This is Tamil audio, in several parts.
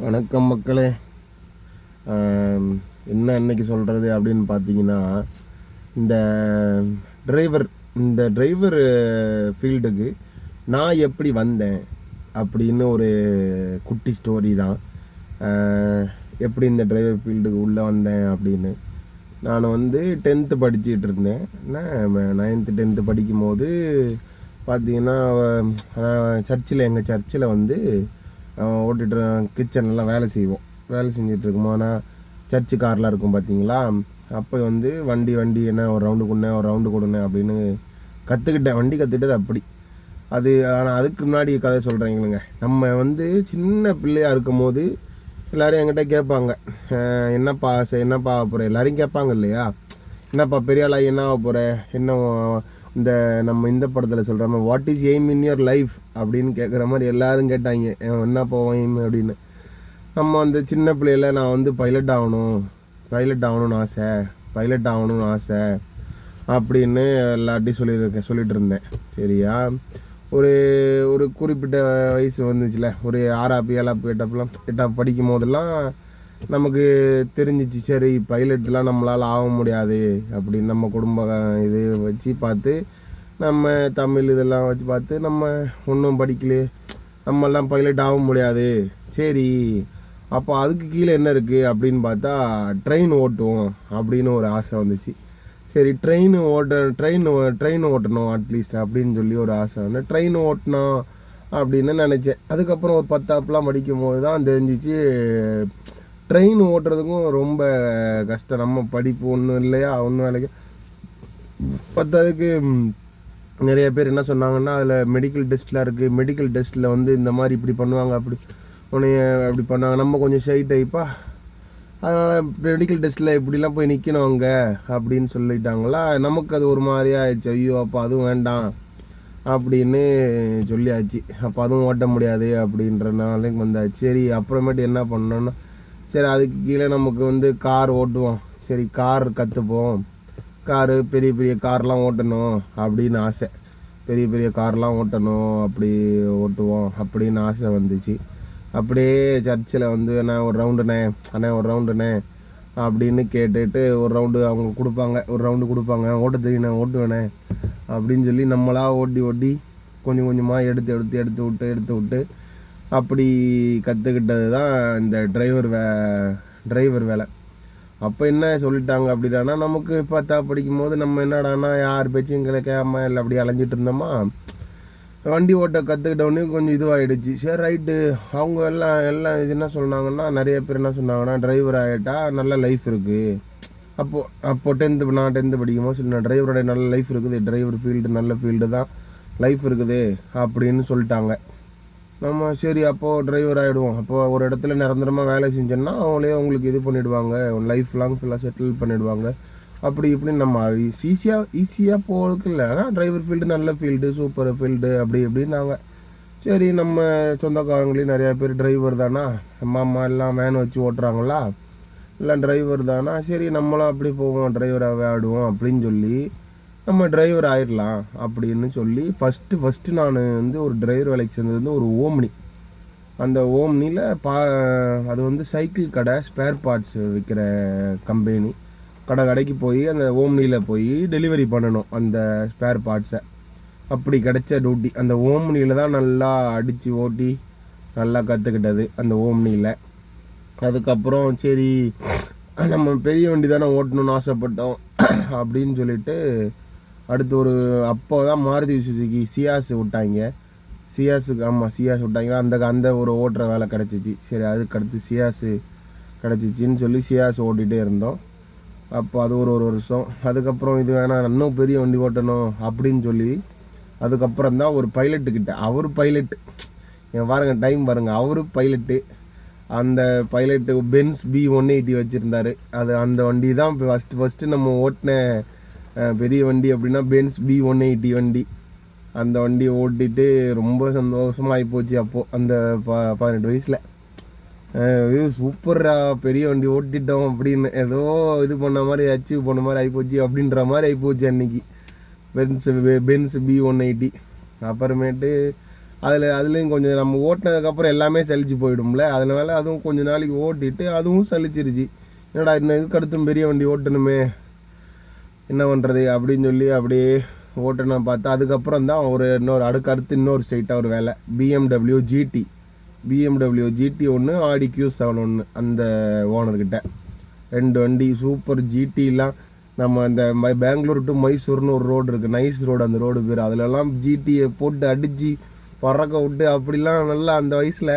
வணக்கம் மக்களே. என்ன இன்னைக்கு சொல்கிறது அப்படின்னு பார்த்தீங்கன்னா, இந்த டிரைவர் இந்த டிரைவர் ஃபீல்டுக்கு நான் எப்படி வந்தேன் அப்படின்னு ஒரு குட்டி ஸ்டோரி தான். எப்படி இந்த டிரைவர் ஃபீல்டுக்கு உள்ளே வந்தேன் அப்படின்னு, நான் வந்து 10th படிச்சுட்டு இருந்தேன். 9th 10th படிக்கும்போது பார்த்தீங்கன்னா, எங்கள் சர்ச்சில் வந்து ஓட்டிகிட்டு கிச்சன்லாம் வேலை செய்வோம். வேலை செஞ்சுட்டு இருக்கும்போது ஆனால் சர்ச்சு கார்லாம் இருக்கும் பார்த்தீங்களா, அப்போ வந்து வண்டி என்ன ஒரு ரவுண்டு கொடுண்ணே அப்படின்னு கற்றுக்கிட்டேன். வண்டி கற்றுக்கிட்டது அப்படி அது. ஆனால் அதுக்கு முன்னாடி கதை சொல்கிறேங்களுங்க. நம்ம வந்து சின்ன பிள்ளையாக இருக்கும் போது எல்லோரும் என்கிட்ட கேட்பாங்க, என்னப்பா ஆக போகிற, எல்லோரும் கேட்பாங்க இல்லையா, என்னப்பா பெரிய ஆளாகி என்ன ஆக போகிற, என்ன இந்த நம்ம இந்த படத்தில் சொல்கிற மாதிரி what is aim in your life அப்படின்னு கேட்குற மாதிரி எல்லோரும் கேட்டாங்க, என்ன போவோம் எய்ம் அப்படின்னு. நம்ம அந்த சின்ன பிள்ளையில நான் வந்து பைலட் ஆகணும்னு ஆசை அப்படின்னு எல்லார்ட்டையும் சொல்லிட்டு இருந்தேன். சரியா, ஒரு குறிப்பிட்ட வயசு வந்துச்சுல, ஒரு 6ஆப்பு 7ஆப்பு 8ஆப்பு படிக்கும் போதெல்லாம் நமக்கு தெரிஞ்சிச்சு, சரி பைலட்லாம் நம்மளால் ஆக முடியாது அப்படின்னு. நம்ம குடும்ப இது வச்சு பார்த்து, நம்ம தமிழ் இதெல்லாம் வச்சு பார்த்து, நம்ம ஒன்றும் படிக்கலையே, நம்மெல்லாம் பைலட் ஆக முடியாது. சரி, அப்போ அதுக்கு கீழே என்ன இருக்குது அப்படின்னு பார்த்தா, ட்ரெயின் ஓட்டுவோம் அப்படின்னு ஒரு ஆசை வந்துச்சு. சரி, ட்ரெயின் ஓட்டணும் அட்லீஸ்ட் அப்படின்னு சொல்லி ஒரு ஆசை வந்து ட்ரெயின் ஓட்டணும் அப்படின்னு நினச்சேன். அதுக்கப்புறம் ஒரு 10ஆப்புலாம் படிக்கும் போது தான் தெரிஞ்சிச்சு, ட்ரெயின் ஓட்டுறதுக்கும் ரொம்ப கஷ்டம். நம்ம படிப்பு ஒன்றும் இல்லையா, ஒன்றும் வேலைக்கு பத்தாதுக்கு நிறைய பேர் என்ன சொன்னாங்கன்னா, அதில் மெடிக்கல் டெஸ்ட்லாம் இருக்குது, மெடிக்கல் டெஸ்ட்டில் வந்து இந்த மாதிரி இப்படி பண்ணுவாங்க, அப்படி பண்ணாங்க. நம்ம கொஞ்சம் ஷை டைப்பா, அதனால் மெடிக்கல் டெஸ்ட்டில் இப்படிலாம் போய் நிற்கணும் அங்கே அப்படின்னு சொல்லிட்டாங்களா. நமக்கு அது ஒரு மாதிரியா ஆயிடுச்சு. ஐயோ, அப்போ அதுவும் வேண்டாம் அப்படின்னு சொல்லியாச்சு. அப்போ அதுவும் ஓட்ட முடியாது அப்படின்றனால வந்தாச்சு. சரி, அப்புறமேட்டு என்ன பண்ணோன்னா, சரி அதுக்கு கீழே நமக்கு வந்து கார் ஓட்டுவோம். சரி, கார் கற்றுப்போம், பெரிய கார்லாம் ஓட்டணும் அப்படின்னு ஆசை. பெரிய கார்லாம் அப்படி ஓட்டுவோம் அப்படின்னு ஆசை வந்துச்சு. அப்படியே சர்ச்சில் வந்து நான் ஒரு ரவுண்டுண்ணே அப்படின்னு கேட்டுட்டு ஒரு ரவுண்டு அவங்க கொடுப்பாங்க, ஓட்ட தெரியும் ஓட்டுவேனே அப்படின்னு சொல்லி நம்மளா ஓட்டி கொஞ்சம் கொஞ்சமாக எடுத்து விட்டு அப்படி கற்றுக்கிட்டது தான் இந்த டிரைவர் வேலை. அப்போ என்ன சொல்லிட்டாங்க அப்படின்னா, நமக்கு 10ஆப்பு படிக்கும் போது நம்ம என்னடானா யார் பேச்சையும் கேட்காம இல்லை அப்படி அலைஞ்சிட்டு இருந்தோமா, வண்டி ஓட்ட கற்றுக்கிட்டோடனே கொஞ்சம் இதுவாகிடுச்சு. சரி ரைட்டு, அவங்க எல்லாம் இது என்ன சொன்னாங்கன்னா, நிறைய பேர் என்ன சொன்னாங்கன்னா, டிரைவர் ஆகிட்டா நல்ல லைஃப் இருக்குது. அப்போது நான் 10th படிக்கும்போது சரி, நான் டிரைவரோட நல்ல லைஃப் இருக்குது, டிரைவர் ஃபீல்டு நல்ல ஃபீல்டு தான், லைஃப் இருக்குது அப்படின்னு சொல்லிட்டாங்க. நம்ம சரி அப்போது டிரைவர் ஆகிடுவோம். அப்போது ஒரு இடத்துல நிரந்தரமாக வேலை செஞ்சோன்னா அவங்களே உங்களுக்கு இது பண்ணிவிடுவாங்க, லைஃப் லாங் ஃபுல்லாக செட்டில் பண்ணிவிடுவாங்க. அப்படி இப்படின்னு நம்ம ஈஸியாக போகிறதுக்கு இல்லை. ஆனால் டிரைவர் ஃபீல்டு நல்ல ஃபீல்டு, சூப்பர் ஃபீல்டு அப்படி இப்படின்னாங்க. சரி, நம்ம சொந்தக்காரங்களையும் நிறையா பேர் டிரைவர் தானா, நம்ம அம்மா எல்லாம் வேன் வச்சு ஓட்டுறாங்களா, எல்லாம் டிரைவர் தானா, சரி நம்மளும் அப்படி போவோம், டிரைவராகவே ஆடுவோம் அப்படின்னு சொல்லி நம்ம டிரைவர் ஆயிடலாம் அப்படின்னு சொல்லி ஃபஸ்ட்டு நான் வந்து ஒரு டிரைவர் வேலைக்கு சேர்ந்தது வந்து ஒரு ஓம்னி. அந்த ஓம்னியில் அது வந்து சைக்கிள் கடை, ஸ்பேர் பார்ட்ஸ் விற்கிற கம்பெனி. கடைக்கு போய் அந்த ஓம்னியில் போய் டெலிவரி பண்ணணும் அந்த ஸ்பேர் பார்ட்ஸை. அப்படி கிடைச்ச டியூட்டி அந்த ஓம்னியில் தான் நல்லா அடித்து ஓட்டி நல்லா கற்றுக்கிட்டது அந்த ஓம்னியில். அதுக்கப்புறம் சரி நம்ம பெரிய வண்டி தானே ஓட்டணும்னு ஆசைப்பட்டோம் அப்படின்னு சொல்லிட்டு அடுத்து அப்போ தான் மாருதி சுசுகி சியாஸ் விட்டாங்க. சியாஸ் விட்டாங்க. அந்த ஒரு ஓட்டுற வேலை கிடச்சிச்சு. சரி, அதுக்கடுத்து சியாஸ் கிடச்சிச்சின்னு சொல்லி சியாஸ் ஓட்டிகிட்டே இருந்தோம். அப்போ அது ஒரு வருஷம். அதுக்கப்புறம் இது வேணாம், இன்னும் பெரிய வண்டி ஓட்டணும் அப்படின்னு சொல்லி அதுக்கப்புறம் தான் ஒரு பைலட்டுக்கிட்ட, அவர் பைலட்டு பாருங்கள், டைம் பாருங்கள், அவர் பைலட்டு. அந்த பைலட்டு பென்ஸ் B180 வச்சுருந்தார். அந்த வண்டி தான் ஃபஸ்ட்டு நம்ம ஓட்டின பெரிய வண்டி அப்படின்னா பென்ஸ் B180 வண்டி. அந்த வண்டி ஓட்டிட்டு ரொம்ப சந்தோஷமாக ஆகிப்போச்சு. அப்போது அந்த 18 வயசில் சூப்பராக பெரிய வண்டி ஓட்டிட்டோம் அப்படின்னு ஏதோ இது பண்ண மாதிரி அச்சீவ் பண்ண மாதிரி ஆகிப்போச்சு அப்படின்ற மாதிரி ஆகிப்போச்சு அன்றைக்கி பென்ஸ் B180. அப்புறமேட்டு அதுலேயும் கொஞ்சம் நம்ம ஓட்டினதுக்கப்புறம் எல்லாமே சலிச்சு போயிடும்ல. அதனால அதுவும் கொஞ்சம் நாளைக்கு ஓட்டிட்டு அதுவும் சலிச்சிருச்சு. என்னடா இன்னும் இதுக்கு அடுத்தும் பெரிய வண்டி ஓட்டணுமே, என்ன பண்ணுறது அப்படின்னு சொல்லி அப்படியே ஓட்டணும் பார்த்தா அதுக்கப்புறம் தான் அடுத்து இன்னொரு ஸ்ட்ரைட்டாக ஒரு வேலை. BMW GT ஒன்று, ஆடி Q7 ஒன்று. அந்த ஓனர்கிட்ட 2 வண்டி சூப்பர் GTலாம். நம்ம அந்த பெங்களூர் டு மைசூர்னு ஒரு ரோடு இருக்குது, நைஸ் ரோடு அந்த ரோடு பேர். அதிலெல்லாம் GTயை போட்டு அடித்து பறக்க விட்டு அப்படிலாம் நல்லா அந்த வயசில்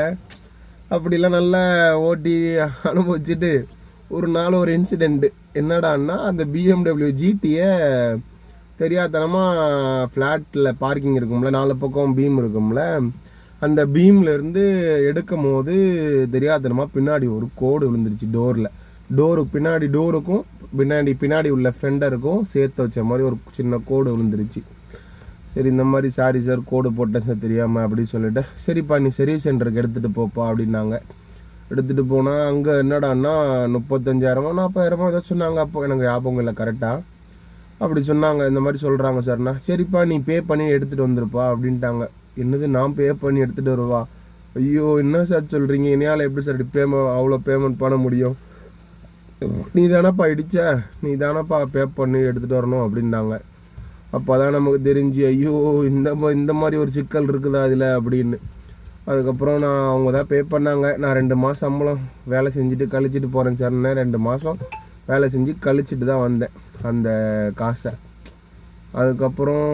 அப்படிலாம் நல்லா ஓட்டி அனுபவிச்சுட்டு ஒரு நாள் ஒரு இன்சிடெண்ட்டு என்னடான்னா, அந்த BMW GTயை தெரியாதனமாக ஃப்ளாட்டில் பார்க்கிங் இருக்கும்ல, 4 பக்கம் பீம் இருக்கும்ல, அந்த பீம்லேருந்து எடுக்கும் போது தெரியாதனமாக பின்னாடி ஒரு கோடு விழுந்துருச்சு டோருக்கும் பின்னாடி உள்ள ஃபெண்டருக்கும் சேர்த்து வச்ச மாதிரி ஒரு சின்ன கோடு விழுந்துருச்சு. சரி, இந்த மாதிரி சாரி சார் கோடு போட்டேன் சார் தெரியாமல் அப்படின்னு சொல்லிட்டு, சரிப்பா நீ சர்வீஸ் சென்டருக்கு எடுத்துகிட்டு போப்பா அப்படின்னாங்க. எடுத்துகிட்டு போனால் அங்கே என்னடான்னா 35,000 40,000 ஏதோ சொன்னாங்க. அப்போ எனக்கு ஞாபகம் இல்லை கரெக்டாக. அப்படி சொன்னாங்க. இந்த மாதிரி சொல்கிறாங்க சார்னா, சரிப்பா நீ பே பண்ணி எடுத்துகிட்டு வந்துருப்பா அப்படின்ட்டாங்க. என்னது நான் பே பண்ணி எடுத்துகிட்டு வருவா? ஐயோ என்ன சார் சொல்கிறீங்க, என்னையால் எப்படி சார் அவ்வளோ பேமெண்ட் பண்ண முடியும்? நீ தானப்பா பே பண்ணி எடுத்துகிட்டு வரணும் அப்படின்னாங்க. அப்போ தான் நமக்கு தெரிஞ்சு ஐயோ இந்த மாதிரி ஒரு சிக்கல் இருக்குதா அதில் அப்படின்னு. அதுக்கப்புறம் அவங்க தான் பே பண்ணாங்க. நான் 2 மாதம் சம்பளம் வேலை செஞ்சுட்டு கழிச்சிட்டு போகிறேன் சார்னே. 2 மாதம் வேலை செஞ்சு கழிச்சிட்டு தான் வந்தேன் அந்த காசை. அதுக்கப்புறம்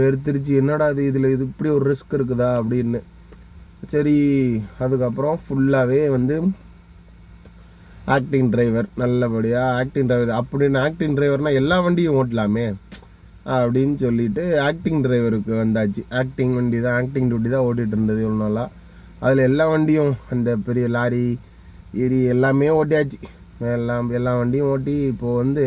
வெறுத்துருச்சு, என்னடா இது இப்படி ஒரு ரிஸ்க் இருக்குதா அப்படின்னு. சரி, அதுக்கப்புறம் ஃபுல்லாகவே ஆக்டிங் டிரைவர், நல்லபடியாக ஆக்டிங் டிரைவர். அப்படின்னு ஆக்டிங் டிரைவர்னால் எல்லா வண்டியும் ஓட்டலாமே அப்படின்னு சொல்லிட்டு ஆக்டிங் டிரைவருக்கு வந்தாச்சு. ஆக்டிங் டியூட்டி தான் ஓட்டிகிட்டு இருந்தது இவ்வளோ நாளாக. அதில் எல்லா வண்டியும் அந்த பெரிய லாரி எல்லாமே ஓட்டியாச்சு. எல்லா வண்டியும் ஓட்டி இப்போது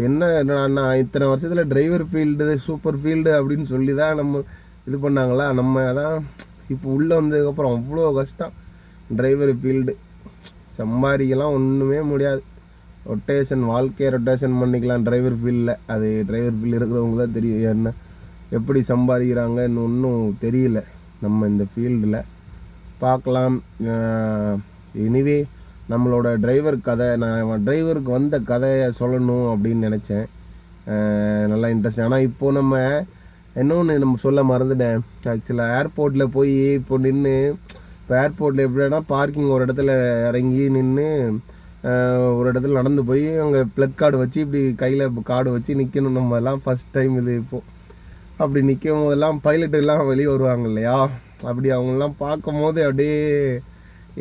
என்னன்னா இத்தனை வருஷத்தில் டிரைவர் ஃபீல்டு சூப்பர் ஃபீல்டு அப்படின்னு சொல்லி தான் நம்ம இது பண்ணாங்களா. நம்ம அதான் இப்போ உள்ளே வந்ததுக்கப்புறம் அவ்வளோ கஷ்டம். டிரைவர் ஃபீல்டு சம்பாதிக்கலாம் ஒன்றுமே முடியாது. வாழ்க்கையை ரொட்டேஷன் பண்ணிக்கலாம் டிரைவர் ஃபீல்டில். அது டிரைவர் ஃபீல்டு இருக்கிறவங்க தான் தெரியும் என்ன எப்படி சம்பாதிக்கிறாங்கன்னு ஒன்றும் தெரியல நம்ம இந்த ஃபீல்டில். பார்க்கலாம். எனிவே நம்மளோட டிரைவர் கதை, நான் டிரைவருக்கு வந்த கதையை சொல்லணும் அப்படின்னு நினச்சேன். நல்லா இன்ட்ரெஸ்ட். ஆனால் இப்போது நம்ம சொல்ல மறந்துட்டேன். ஆக்சுவலாக ஏர்போர்ட்டில் போய் இப்போ நின்று, இப்போ ஏர்போர்ட்டில் எப்படின்னா பார்க்கிங் ஒரு இடத்துல இறங்கி நின்று ஒரு இடத்துல நடந்து போய் அங்கே ப்ளக் கார்டு வச்சு இப்படி கையில் கார்டு வச்சு நிற்கணும். நம்ம எல்லாம் ஃபஸ்ட் டைம் இது இப்போது. அப்படி நிற்கும் போதெல்லாம் பைலட்டுலாம் வெளியே வருவாங்க இல்லையா, அப்படி அவங்களெலாம் பார்க்கும் போது அப்படியே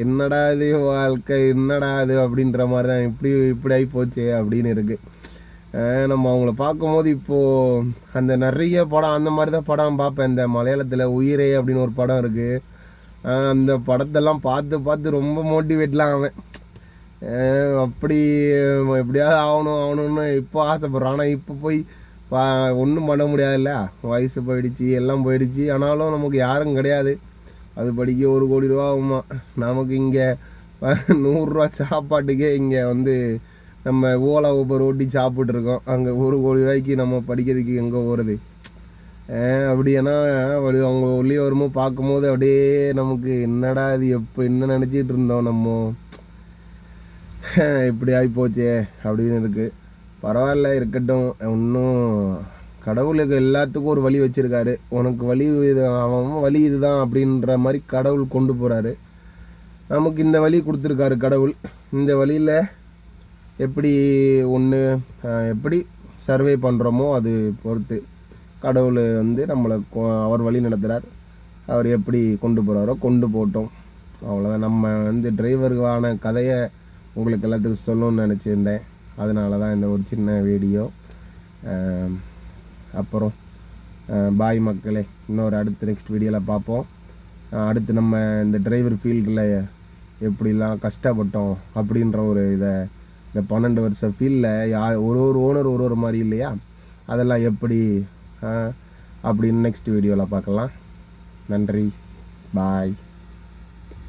என்னடா இது வாழ்க்கை, என்னடா இது அப்படின்ற மாதிரி தான் இப்படி ஆகி போச்சு அப்படின்னு இருக்குது. நம்ம அவங்கள பார்க்கும்போது இப்போது அந்த நிறைய படம் அந்த மாதிரி தான் படம் பார்ப்பேன். இந்த மலையாளத்தில் உயிரே அப்படின்னு ஒரு படம் இருக்குது. அந்த படத்தெல்லாம் பார்த்து ரொம்ப மோட்டிவேட்லாம் ஆவேன். அப்படி எப்படியாவது ஆகணும்னு இப்போ ஆசைப்பட்றோம். ஆனால் இப்போ போய் ஒன்றும் பண்ண முடியாதுல்ல, வயசு போயிடுச்சு, எல்லாம் போயிடுச்சு. ஆனாலும் நமக்கு யாரும் கிடையாது. அது படிக்க 1 கோடி ரூபா ஆகுமா. நமக்கு இங்கே 100 ரூபா சாப்பாட்டுக்கே இங்கே நம்ம ஓலா ஊபர் ஓட்டி சாப்பிட்ருக்கோம். அங்கே 1 கோடி ரூபாய்க்கு நம்ம படிக்கிறதுக்கு எங்கே போகிறது? அப்படின்னா அவங்க உள்ளே வரும்போது பார்க்கும்போது அப்படியே நமக்கு என்னடா இது என்ன நினச்சிட்டு இருந்தோம் நம்ம, இப்படி ஆகிப்போச்சே அப்படின்னு இருக்குது. பரவாயில்ல, இருக்கட்டும். இன்னும் கடவுளுக்கு எல்லாத்துக்கும் ஒரு வழி வச்சுருக்காரு. உனக்கு வழி அவன் வழி இதுதான் அப்படின்ற மாதிரி கடவுள் கொண்டு போகிறாரு. நமக்கு இந்த வழி கொடுத்துருக்காரு கடவுள். இந்த வழியில் எப்படி சர்வே பண்ணுறோமோ அது பொறுத்து கடவுள் நம்மளை அவர் வழி நடத்துகிறார். அவர் எப்படி கொண்டு போகிறாரோ கொண்டு போட்டோம், அவ்வளோதான். நம்ம டிரைவருக்கான கதையை உங்களுக்கு எல்லாத்துக்கும் சொல்லணும்னு நினச்சிருந்தேன். அதனால தான் இந்த ஒரு சின்ன வீடியோ. அப்புறம் பாய் மக்களே, அடுத்து நெக்ஸ்ட் வீடியோவில் பார்ப்போம். அடுத்து நம்ம இந்த டிரைவர் ஃபீல்டில் எப்படிலாம் கஷ்டப்பட்டோம் அப்படின்ற ஒரு இந்த 12 வருஷ ஃபீல்டில் ஒரு ஓனர் ஒரு மாதிரி இல்லையா, அதெல்லாம் எப்படி அப்படின்னு நெக்ஸ்ட் வீடியோவில் பார்க்கலாம். நன்றி, பாய்.